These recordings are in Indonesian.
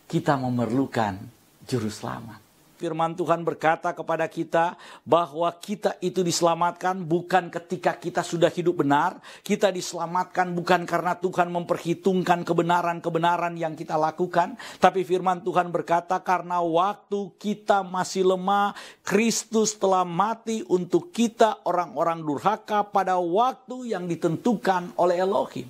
kita memerlukan juru selamat. Firman Tuhan berkata kepada kita bahwa kita itu diselamatkan bukan ketika kita sudah hidup benar. Kita diselamatkan bukan karena Tuhan memperhitungkan kebenaran-kebenaran yang kita lakukan. Tapi firman Tuhan berkata karena waktu kita masih lemah, Kristus telah mati untuk kita orang-orang durhaka pada waktu yang ditentukan oleh Elohim.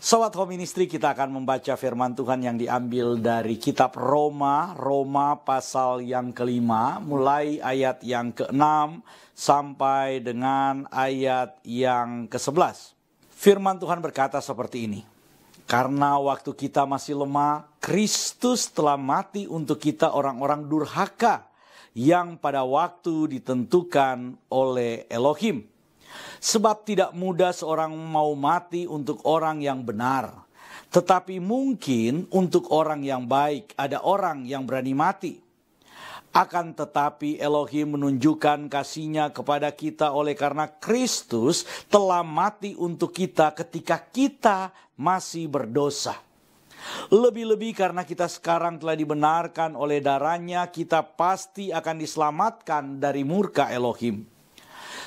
Sobat Home Ministry, kita akan membaca firman Tuhan yang diambil dari kitab Roma pasal yang ke-5, mulai ayat yang ke-6 sampai dengan ayat yang ke-11. Firman Tuhan berkata seperti ini. Karena waktu kita masih lemah, Kristus telah mati untuk kita orang-orang durhaka yang pada waktu ditentukan oleh Elohim. Sebab tidak mudah seorang mau mati untuk orang yang benar. Tetapi mungkin untuk orang yang baik ada orang yang berani mati. Akan tetapi Elohim menunjukkan kasih-Nya kepada kita oleh karena Kristus telah mati untuk kita ketika kita masih berdosa. Lebih-lebih karena kita sekarang telah dibenarkan oleh darah-Nya, kita pasti akan diselamatkan dari murka Elohim.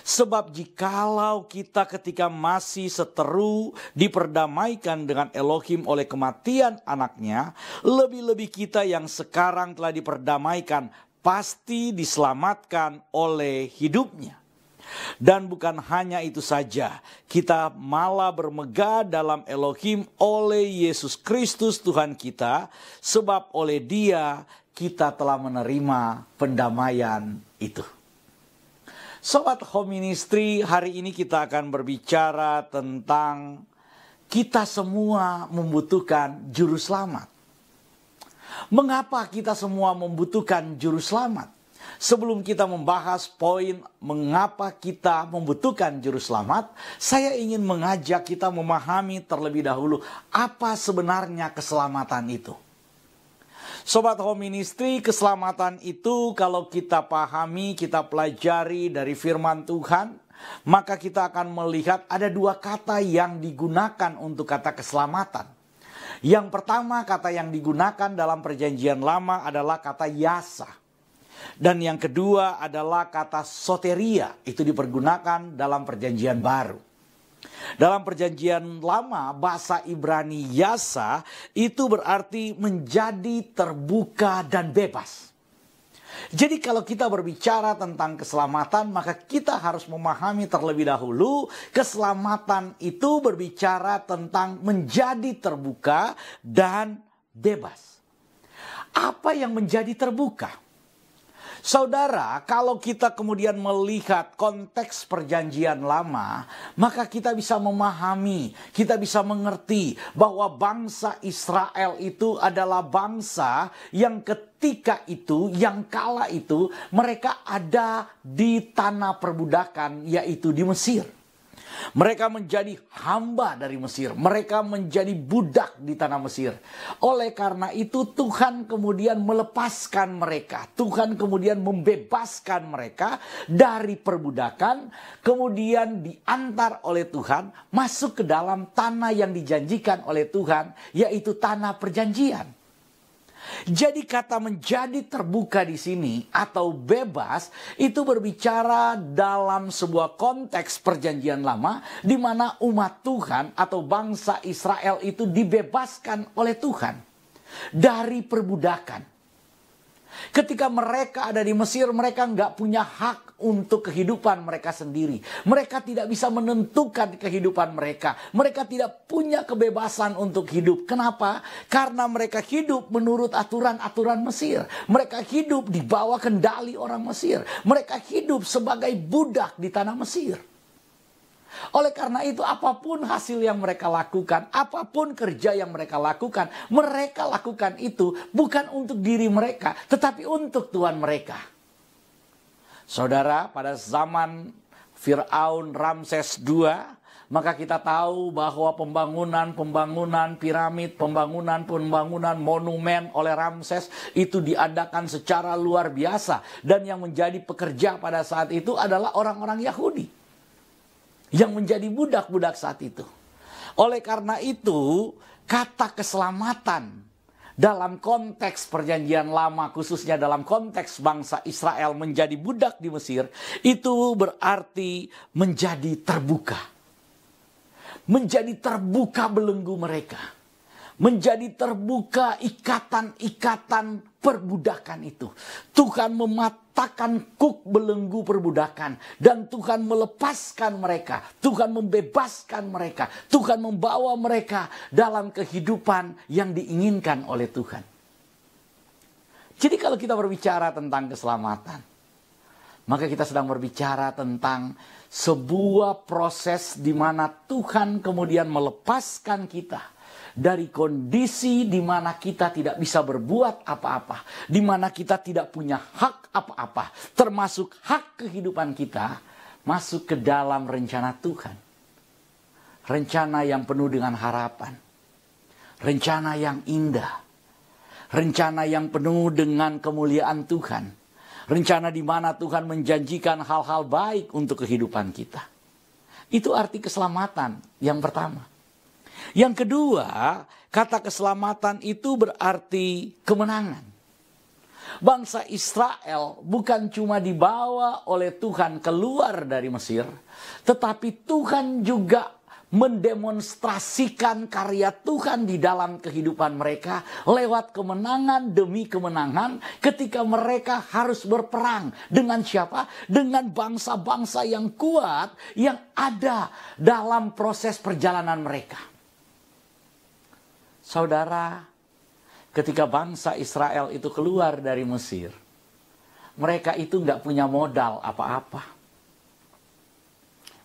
Sebab jikalau kita ketika masih seteru diperdamaikan dengan Elohim oleh kematian anaknya, lebih-lebih kita yang sekarang telah diperdamaikan pasti diselamatkan oleh hidupnya. Dan bukan hanya itu saja, kita malah bermegah dalam Elohim oleh Yesus Kristus Tuhan kita, sebab oleh Dia kita telah menerima pendamaian itu. Sobat Home Ministry, hari ini kita akan berbicara tentang kita semua membutuhkan juru selamat. Mengapa kita semua membutuhkan juru selamat? Sebelum kita membahas poin mengapa kita membutuhkan juru selamat, saya ingin mengajak kita memahami terlebih dahulu apa sebenarnya keselamatan itu. Sobat Home Ministry, keselamatan itu kalau kita pahami, kita pelajari dari firman Tuhan, maka kita akan melihat ada dua kata yang digunakan untuk kata keselamatan. Yang pertama, kata yang digunakan dalam perjanjian lama adalah kata yasa. Dan yang kedua adalah kata soteria, itu dipergunakan dalam perjanjian baru. Dalam perjanjian lama, bahasa Ibrani yasa itu berarti menjadi terbuka dan bebas. Jadi kalau kita berbicara tentang keselamatan, maka kita harus memahami terlebih dahulu keselamatan itu berbicara tentang menjadi terbuka dan bebas. Apa yang menjadi terbuka? Saudara, kalau kita kemudian melihat konteks perjanjian lama, maka kita bisa memahami, kita bisa mengerti bahwa bangsa Israel itu adalah bangsa yang ketika itu, yang kala itu, mereka ada di tanah perbudakan, yaitu di Mesir. Mereka menjadi hamba dari Mesir. Mereka menjadi budak di tanah Mesir. Oleh karena itu Tuhan kemudian melepaskan mereka. Tuhan kemudian membebaskan mereka dari perbudakan. Kemudian diantar oleh Tuhan masuk ke dalam tanah yang dijanjikan oleh Tuhan. Yaitu tanah perjanjian. Jadi kata menjadi terbuka di sini atau bebas itu berbicara dalam sebuah konteks perjanjian lama di mana umat Tuhan atau bangsa Israel itu dibebaskan oleh Tuhan dari perbudakan. Ketika mereka ada di Mesir, mereka nggak punya hak untuk kehidupan mereka sendiri. Mereka tidak bisa menentukan kehidupan mereka. Mereka tidak punya kebebasan untuk hidup. Kenapa? Karena mereka hidup menurut aturan-aturan Mesir. Mereka hidup di bawah kendali orang Mesir. Mereka hidup sebagai budak di tanah Mesir. Oleh karena itu apapun hasil yang mereka lakukan, apapun kerja yang mereka lakukan itu bukan untuk diri mereka, tetapi untuk Tuhan mereka. Saudara, pada zaman Firaun Ramses II, maka kita tahu bahwa pembangunan piramid, pembangunan monumen oleh Ramses itu diadakan secara luar biasa. Dan yang menjadi pekerja pada saat itu adalah orang-orang Yahudi yang menjadi budak-budak saat itu. Oleh karena itu, kata keselamatan dalam konteks perjanjian lama, khususnya dalam konteks bangsa Israel menjadi budak di Mesir, itu berarti menjadi terbuka. Menjadi terbuka belenggu mereka. Menjadi terbuka ikatan-ikatan perbudakan itu. Tuhan mematahkan kuk belenggu perbudakan. Dan Tuhan melepaskan mereka. Tuhan membebaskan mereka. Tuhan membawa mereka dalam kehidupan yang diinginkan oleh Tuhan. Jadi kalau kita berbicara tentang keselamatan, maka kita sedang berbicara tentang sebuah proses di mana Tuhan kemudian melepaskan kita dari kondisi di mana kita tidak bisa berbuat apa-apa, di mana kita tidak punya hak apa-apa, termasuk hak kehidupan kita, masuk ke dalam rencana Tuhan. Rencana yang penuh dengan harapan, rencana yang indah, rencana yang penuh dengan kemuliaan Tuhan, rencana di mana Tuhan menjanjikan hal-hal baik untuk kehidupan kita. Itu arti keselamatan yang pertama. Yang kedua, kata keselamatan itu berarti kemenangan. Bangsa Israel bukan cuma dibawa oleh Tuhan keluar dari Mesir, tetapi Tuhan juga mendemonstrasikan karya Tuhan di dalam kehidupan mereka lewat kemenangan demi kemenangan ketika mereka harus berperang. Dengan siapa? Dengan bangsa-bangsa yang kuat yang ada dalam proses perjalanan mereka. Saudara, ketika bangsa Israel itu keluar dari Mesir, mereka itu nggak punya modal apa-apa.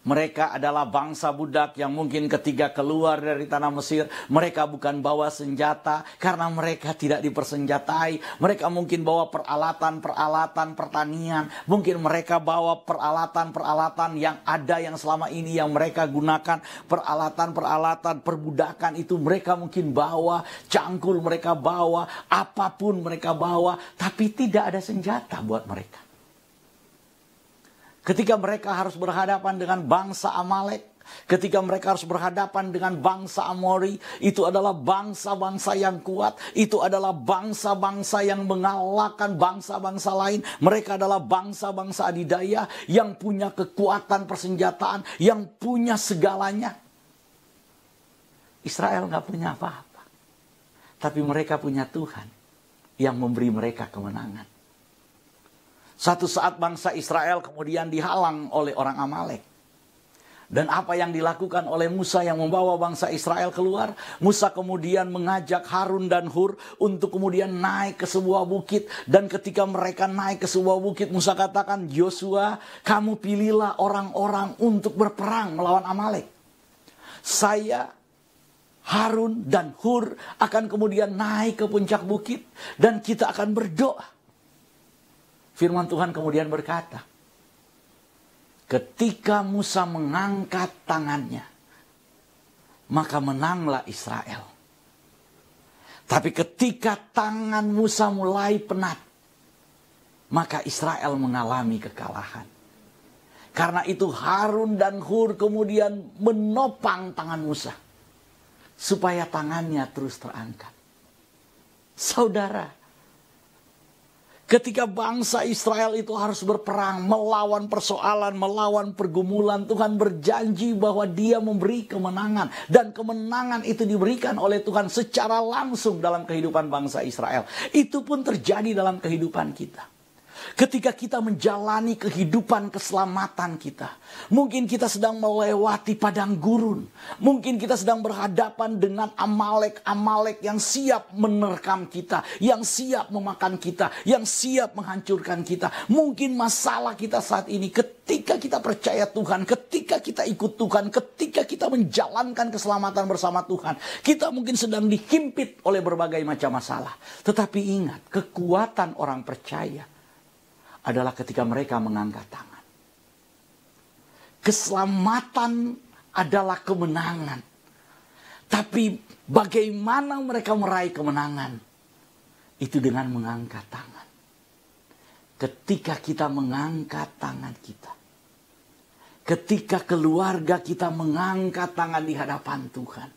Mereka adalah bangsa budak yang mungkin ketika keluar dari tanah Mesir, mereka bukan bawa senjata karena mereka tidak dipersenjatai. Mereka mungkin bawa peralatan-peralatan pertanian. Mungkin mereka bawa peralatan-peralatan yang ada yang selama ini yang mereka gunakan. Peralatan-peralatan perbudakan itu mereka mungkin bawa, cangkul mereka bawa, apapun mereka bawa. Tapi tidak ada senjata buat mereka. Ketika mereka harus berhadapan dengan bangsa Amalek, ketika mereka harus berhadapan dengan bangsa Amori, itu adalah bangsa-bangsa yang kuat, itu adalah bangsa-bangsa yang mengalahkan bangsa-bangsa lain. Mereka adalah bangsa-bangsa adidaya yang punya kekuatan persenjataan, yang punya segalanya. Israel nggak punya apa-apa, tapi mereka punya Tuhan yang memberi mereka kemenangan. Satu saat bangsa Israel kemudian dihalang oleh orang Amalek. Dan apa yang dilakukan oleh Musa yang membawa bangsa Israel keluar? Musa kemudian mengajak Harun dan Hur untuk kemudian naik ke sebuah bukit. Dan ketika mereka naik ke sebuah bukit, Musa katakan, Yosua, kamu pilihlah orang-orang untuk berperang melawan Amalek. Saya, Harun dan Hur akan kemudian naik ke puncak bukit dan kita akan berdoa. Firman Tuhan kemudian berkata, ketika Musa mengangkat tangannya, maka menanglah Israel. Tapi ketika tangan Musa mulai penat, maka Israel mengalami kekalahan. Karena itu Harun dan Hur kemudian menopang tangan Musa, supaya tangannya terus terangkat. Saudara, ketika bangsa Israel itu harus berperang, melawan persoalan, melawan pergumulan, Tuhan berjanji bahwa Dia memberi kemenangan. Dan kemenangan itu diberikan oleh Tuhan secara langsung dalam kehidupan bangsa Israel. Itu pun terjadi dalam kehidupan kita. Ketika kita menjalani kehidupan keselamatan kita, mungkin kita sedang melewati padang gurun, mungkin kita sedang berhadapan dengan Amalek yang siap menerkam kita, yang siap memakan kita, yang siap menghancurkan kita. Mungkin masalah kita saat ini ketika kita percaya Tuhan, ketika kita ikut Tuhan, ketika kita menjalankan keselamatan bersama Tuhan, kita mungkin sedang dihimpit oleh berbagai macam masalah. Tetapi ingat, kekuatan orang percaya adalah ketika mereka mengangkat tangan. Keselamatan adalah kemenangan. Tapi bagaimana mereka meraih kemenangan? Itu dengan mengangkat tangan. Ketika kita mengangkat tangan kita. Ketika keluarga kita mengangkat tangan di hadapan Tuhan.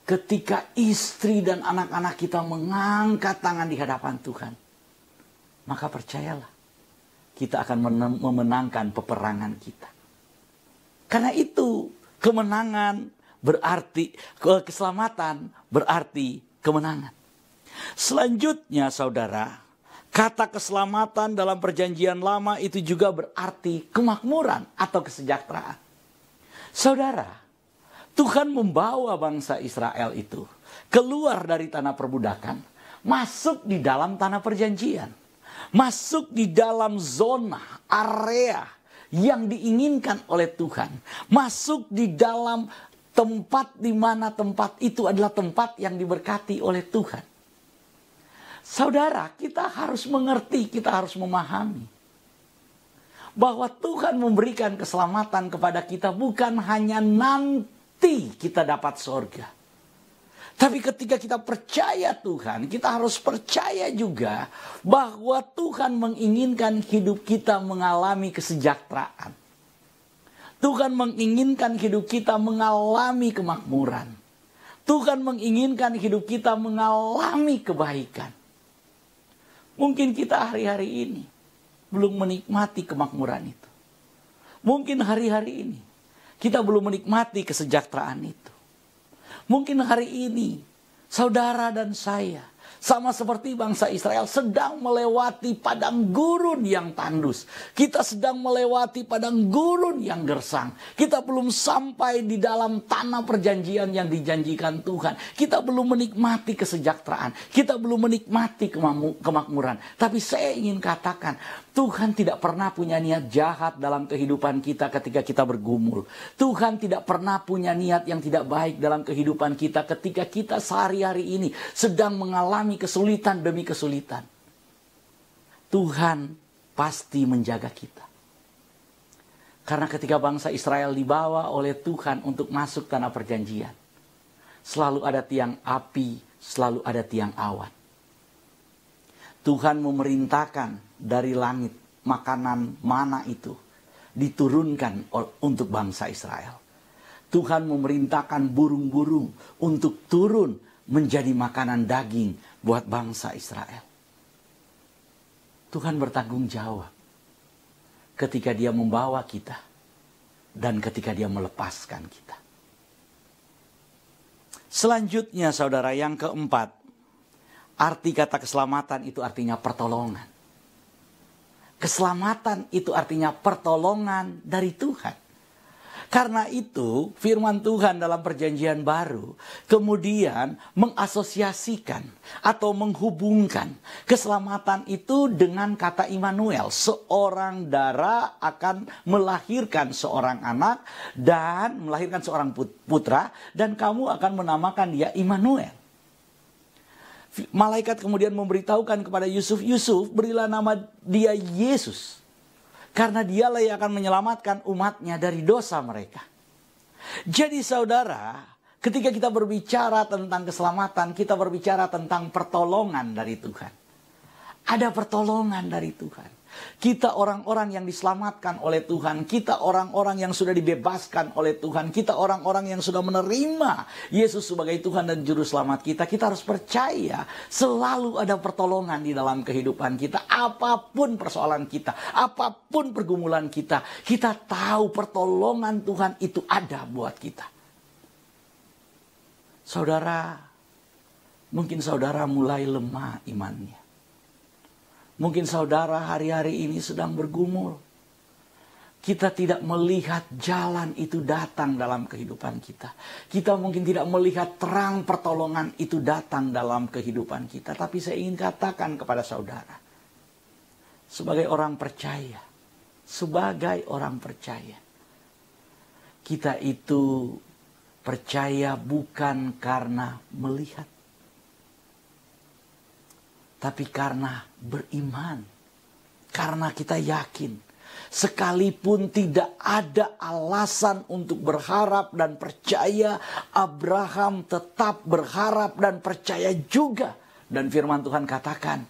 Ketika istri dan anak-anak kita mengangkat tangan di hadapan Tuhan. Maka percayalah, kita akan memenangkan peperangan kita. Karena itu kemenangan berarti, keselamatan berarti kemenangan. Selanjutnya saudara, kata keselamatan dalam perjanjian lama itu juga berarti kemakmuran atau kesejahteraan. Saudara, Tuhan membawa bangsa Israel itu keluar dari tanah perbudakan, masuk di dalam tanah perjanjian. Masuk di dalam zona, area yang diinginkan oleh Tuhan. Masuk di dalam tempat di mana tempat itu adalah tempat yang diberkati oleh Tuhan. Saudara, kita harus mengerti, kita harus memahami bahwa Tuhan memberikan keselamatan kepada kita bukan hanya nanti kita dapat surga. Tapi ketika kita percaya Tuhan, kita harus percaya juga bahwa Tuhan menginginkan hidup kita mengalami kesejahteraan. Tuhan menginginkan hidup kita mengalami kemakmuran. Tuhan menginginkan hidup kita mengalami kebaikan. Mungkin kita hari-hari ini belum menikmati kemakmuran itu. Mungkin hari-hari ini kita belum menikmati kesejahteraan itu. Mungkin hari ini saudara dan saya sama seperti bangsa Israel sedang melewati padang gurun yang tandus. Kita sedang melewati padang gurun yang gersang. Kita belum sampai di dalam tanah perjanjian yang dijanjikan Tuhan. Kita belum menikmati kesejahteraan. Kita belum menikmati kemakmuran. Tapi saya ingin katakan, Tuhan tidak pernah punya niat jahat dalam kehidupan kita ketika kita bergumul. Tuhan tidak pernah punya niat yang tidak baik dalam kehidupan kita ketika kita sehari-hari ini sedang mengalami kesulitan demi kesulitan. Tuhan pasti menjaga kita. Karena ketika bangsa Israel dibawa oleh Tuhan untuk masuk tanah perjanjian, selalu ada tiang api, selalu ada tiang awan. Tuhan memerintahkan dari langit makanan mana itu diturunkan untuk bangsa Israel. Tuhan memerintahkan burung-burung untuk turun menjadi makanan daging buat bangsa Israel. Tuhan bertanggung jawab ketika Dia membawa kita dan ketika Dia melepaskan kita. Selanjutnya saudara, yang keempat, arti kata keselamatan itu artinya pertolongan. Keselamatan itu artinya pertolongan dari Tuhan. Karena itu firman Tuhan dalam perjanjian baru kemudian mengasosiasikan atau menghubungkan keselamatan itu dengan kata Immanuel. Seorang dara akan melahirkan seorang anak dan melahirkan seorang putra dan kamu akan menamakan dia Immanuel. Malaikat kemudian memberitahukan kepada Yusuf, Yusuf berilah nama dia Yesus. Karena dialah yang akan menyelamatkan umatnya dari dosa mereka. Jadi saudara, ketika kita berbicara tentang keselamatan, kita berbicara tentang pertolongan dari Tuhan. Ada pertolongan dari Tuhan. Kita orang-orang yang diselamatkan oleh Tuhan. Kita orang-orang yang sudah dibebaskan oleh Tuhan. Kita orang-orang yang sudah menerima Yesus sebagai Tuhan dan Juru Selamat kita. Kita harus percaya selalu ada pertolongan di dalam kehidupan kita. Apapun persoalan kita, apapun pergumulan kita, kita tahu pertolongan Tuhan itu ada buat kita. Saudara, mungkin saudara mulai lemah imannya. Mungkin saudara hari-hari ini sedang bergumul. Kita tidak melihat jalan itu datang dalam kehidupan kita. Kita mungkin tidak melihat terang pertolongan itu datang dalam kehidupan kita. Tapi saya ingin katakan kepada saudara. Sebagai orang percaya. Kita itu percaya bukan karena melihat. Tapi karena beriman. Karena kita yakin, sekalipun tidak ada alasan untuk berharap dan percaya, Abraham tetap berharap dan percaya juga. Dan firman Tuhan katakan,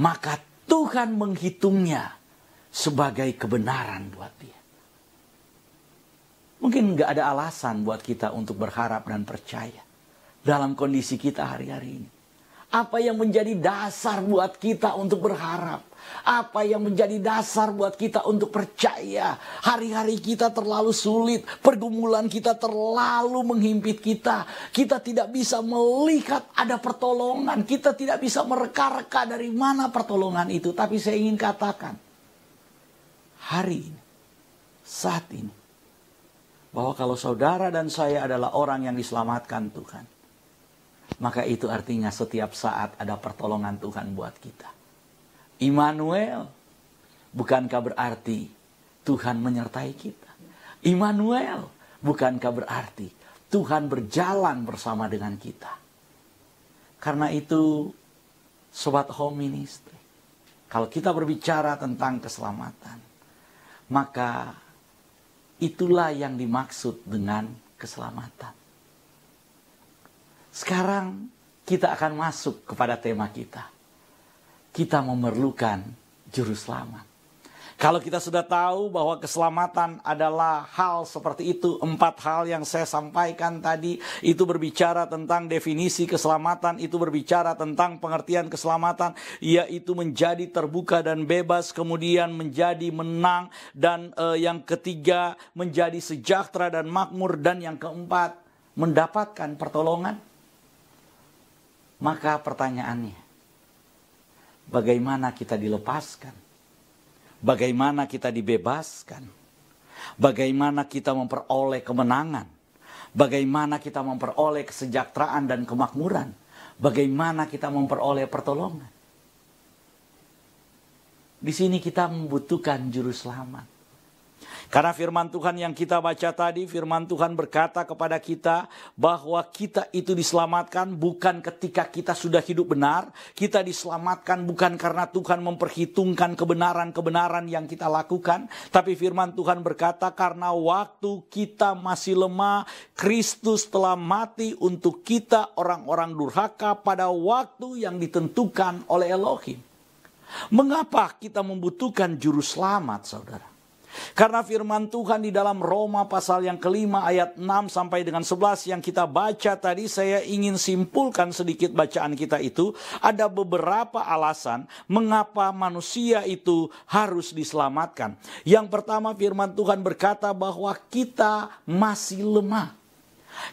maka Tuhan menghitungnya sebagai kebenaran buat dia. Mungkin nggak ada alasan buat kita untuk berharap dan percaya dalam kondisi kita hari-hari ini. Apa yang menjadi dasar buat kita untuk berharap? Apa yang menjadi dasar buat kita untuk percaya? Hari-hari kita terlalu sulit, pergumulan kita terlalu menghimpit kita. Kita tidak bisa melihat ada pertolongan, kita tidak bisa mereka-reka dari mana pertolongan itu. Tapi saya ingin katakan, hari ini, saat ini, bahwa kalau saudara dan saya adalah orang yang diselamatkan Tuhan, maka itu artinya setiap saat ada pertolongan Tuhan buat kita. Immanuel, bukankah berarti Tuhan menyertai kita? Immanuel, bukankah berarti Tuhan berjalan bersama dengan kita? Karena itu, Sobat Home Ministry, kalau kita berbicara tentang keselamatan, maka itulah yang dimaksud dengan keselamatan. Sekarang kita akan masuk kepada tema kita. Kita memerlukan juru selamat. Kalau kita sudah tahu bahwa keselamatan adalah hal seperti itu, 4 hal yang saya sampaikan tadi, itu berbicara tentang definisi keselamatan, itu berbicara tentang pengertian keselamatan, yaitu menjadi terbuka dan bebas, kemudian menjadi menang, dan yang ketiga menjadi sejahtera dan makmur, dan yang keempat mendapatkan pertolongan. Maka pertanyaannya, bagaimana kita dilepaskan? Bagaimana kita dibebaskan? Bagaimana kita memperoleh kemenangan? Bagaimana kita memperoleh kesejahteraan dan kemakmuran? Bagaimana kita memperoleh pertolongan? Di sini kita membutuhkan juru selamat. Karena firman Tuhan yang kita baca tadi, firman Tuhan berkata kepada kita bahwa kita itu diselamatkan bukan ketika kita sudah hidup benar. Kita diselamatkan bukan karena Tuhan memperhitungkan kebenaran-kebenaran yang kita lakukan. Tapi firman Tuhan berkata karena waktu kita masih lemah, Kristus telah mati untuk kita orang-orang durhaka pada waktu yang ditentukan oleh Elohim. Mengapa kita membutuhkan juru selamat, saudara? Karena firman Tuhan di dalam Roma pasal yang kelima ayat 6 sampai dengan 11 yang kita baca tadi, saya ingin simpulkan sedikit bacaan kita itu. Ada beberapa alasan mengapa manusia itu harus diselamatkan. Yang pertama, firman Tuhan berkata bahwa kita masih lemah.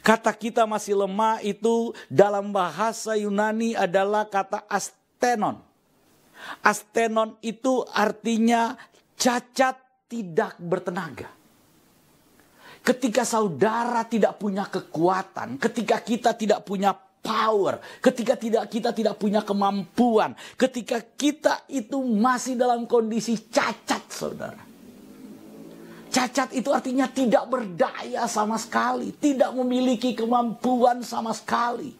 Kata kita masih lemah itu dalam bahasa Yunani adalah kata astenon. Astenon itu artinya cacat, tidak bertenaga. Ketika saudara tidak punya kekuatan, ketika kita tidak punya power, ketika kita tidak punya kemampuan, ketika kita itu masih dalam kondisi cacat, saudara. Cacat itu artinya tidak berdaya sama sekali, tidak memiliki kemampuan sama sekali.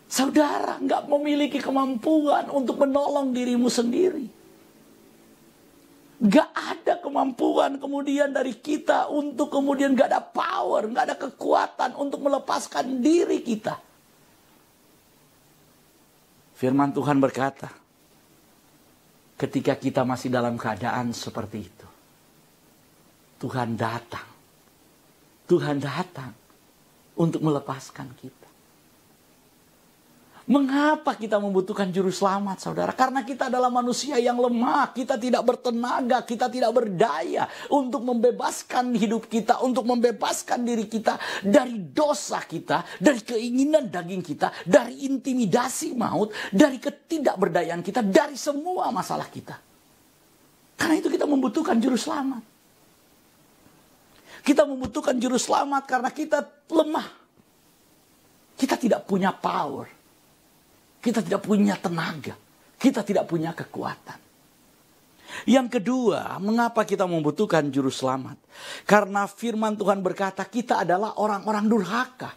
Saudara nggak memiliki kemampuan untuk menolong dirimu sendiri. Gak ada kemampuan kemudian dari kita untuk kemudian gak ada power, gak ada kekuatan untuk melepaskan diri kita. Firman Tuhan berkata, ketika kita masih dalam keadaan seperti itu, Tuhan datang. Tuhan datang untuk melepaskan kita. Mengapa kita membutuhkan juru selamat, saudara? Karena kita adalah manusia yang lemah. Kita tidak bertenaga, kita tidak berdaya untuk membebaskan hidup kita, untuk membebaskan diri kita dari dosa kita, dari keinginan daging kita, dari intimidasi maut, dari ketidakberdayaan kita, dari semua masalah kita. Karena itu kita membutuhkan juru selamat. Kita membutuhkan juru selamat karena kita lemah. Kita tidak punya power. Kita tidak punya tenaga. Kita tidak punya kekuatan. Yang kedua, mengapa kita membutuhkan juru selamat? Karena firman Tuhan berkata kita adalah orang-orang durhaka.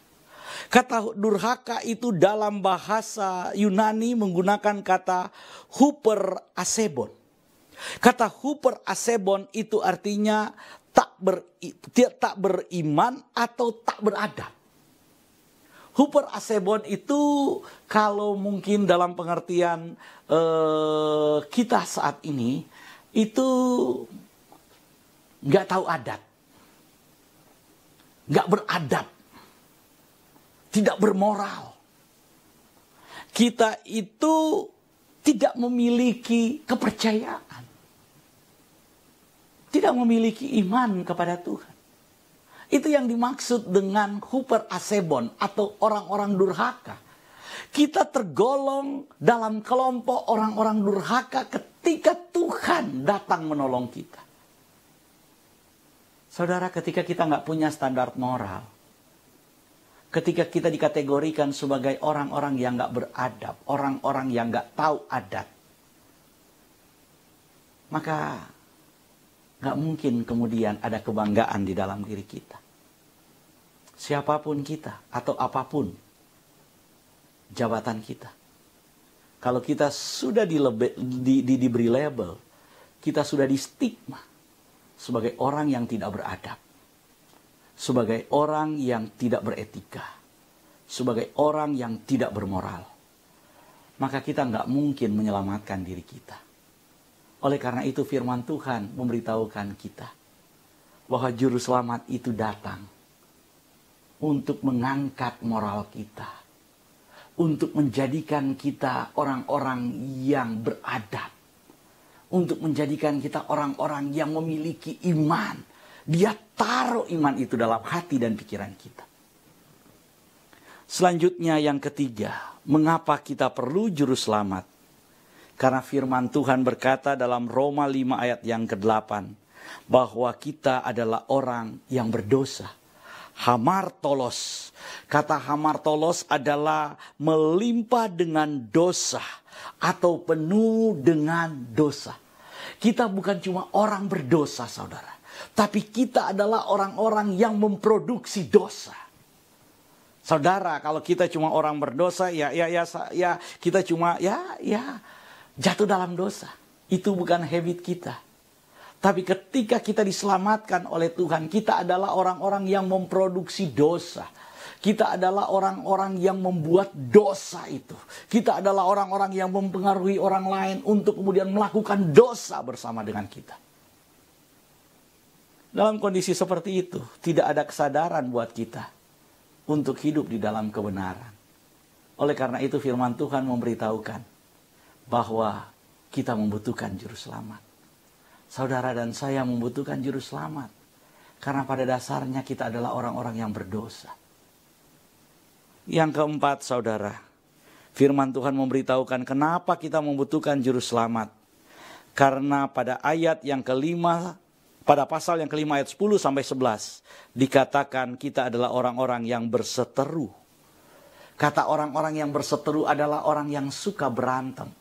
Kata durhaka itu dalam bahasa Yunani menggunakan kata huper asebon. Kata huper asebon itu artinya tak beriman atau tak beradab. Huper asebon itu kalau mungkin dalam pengertian kita saat ini itu nggak tahu adat, nggak beradab, tidak bermoral. Kita itu tidak memiliki kepercayaan, tidak memiliki iman kepada Tuhan. Itu yang dimaksud dengan huper asebon atau orang-orang durhaka. Kita tergolong dalam kelompok orang-orang durhaka ketika Tuhan datang menolong kita. Saudara, ketika kita nggak punya standar moral, ketika kita dikategorikan sebagai orang-orang yang nggak beradab, orang-orang yang nggak tahu adat, maka nggak mungkin kemudian ada kebanggaan di dalam diri kita. Siapapun kita atau apapun jabatan kita, kalau kita sudah diberi label, kita sudah di stigma sebagai orang yang tidak beradab, sebagai orang yang tidak beretika, sebagai orang yang tidak bermoral, maka kita nggak mungkin menyelamatkan diri kita. Oleh karena itu firman Tuhan memberitahukan kita bahwa juru selamat itu datang untuk mengangkat moral kita, untuk menjadikan kita orang-orang yang beradab, untuk menjadikan kita orang-orang yang memiliki iman. Dia taruh iman itu dalam hati dan pikiran kita. Selanjutnya yang ketiga, mengapa kita perlu juru selamat? Karena firman Tuhan berkata dalam Roma 5 ayat yang ke-8, bahwa kita adalah orang yang berdosa. Hamartolos. Kata hamartolos adalah melimpah dengan dosa atau penuh dengan dosa. Kita bukan cuma orang berdosa, saudara, tapi kita adalah orang-orang yang memproduksi dosa. Saudara, kalau kita cuma orang berdosa, ya kita cuma jatuh dalam dosa. Itu bukan habit kita. Tapi ketika kita diselamatkan oleh Tuhan, kita adalah orang-orang yang memproduksi dosa. Kita adalah orang-orang yang membuat dosa itu. Kita adalah orang-orang yang mempengaruhi orang lain untuk kemudian melakukan dosa bersama dengan kita. Dalam kondisi seperti itu, tidak ada kesadaran buat kita untuk hidup di dalam kebenaran. Oleh karena itu firman Tuhan memberitahukan bahwa kita membutuhkan juru selamat. Saudara dan saya membutuhkan juru selamat. Karena pada dasarnya kita adalah orang-orang yang berdosa. Yang keempat, saudara, firman Tuhan memberitahukan kenapa kita membutuhkan juru selamat. Karena pada ayat yang kelima, pada pasal yang kelima ayat 10 sampai 11, dikatakan kita adalah orang-orang yang berseteru. Kata orang-orang yang berseteru adalah orang yang suka berantem.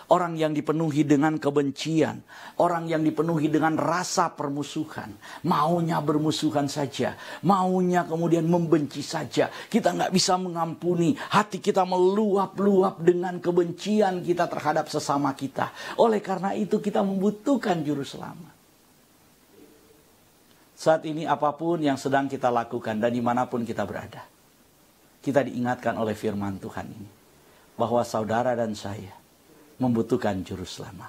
Orang yang dipenuhi dengan kebencian. Orang yang dipenuhi dengan rasa permusuhan. Maunya bermusuhan saja. Maunya kemudian membenci saja. Kita nggak bisa mengampuni. Hati kita meluap-luap dengan kebencian kita terhadap sesama kita. Oleh karena itu kita membutuhkan juru selamat. Saat ini apapun yang sedang kita lakukan dan dimanapun kita berada, kita diingatkan oleh firman Tuhan ini. Bahwa saudara dan saya membutuhkan juru selamat.